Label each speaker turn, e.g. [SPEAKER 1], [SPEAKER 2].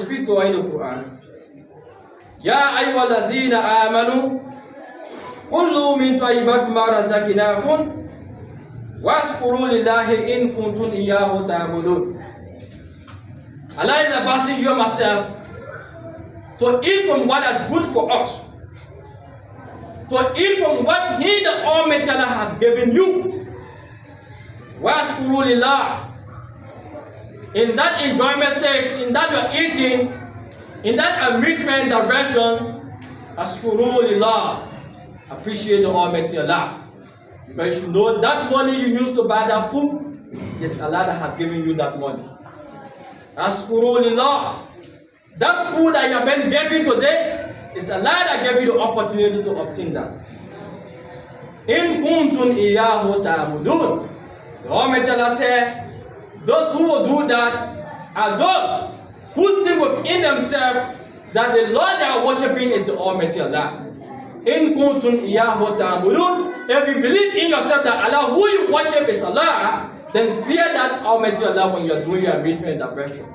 [SPEAKER 1] speak to us in the Quran. Ya ayyuhallazina amanu kullu min tayyibati ma razaqnakum washkuru lillahi in kuntum iyyahu ta'budun. Allah is advising you and myself to eat from what is good for us, to eat from what He, the Almighty Allah, has given you. Washkuru lillah. In that enjoyment state, in that you're eating, in that amusement direction, ashkuru lillah. Appreciate the Almighty Allah. Because you know that money you use to buy that food, it's Allah that has given you that money. Ashkuru lillah. That food that you have been given today, it's Allah that gave you the opportunity to obtain that. In kuntum iyyahu ta'budun. The Almighty Allah said, those who will do that are those who think within themselves that the Lord they are worshiping is the Almighty Allah. In kuntum iyyahu ta'budun. If you believe in yourself that Allah who you worship is Allah, then fear that Almighty Allah when you are doing your enrichment in that direction.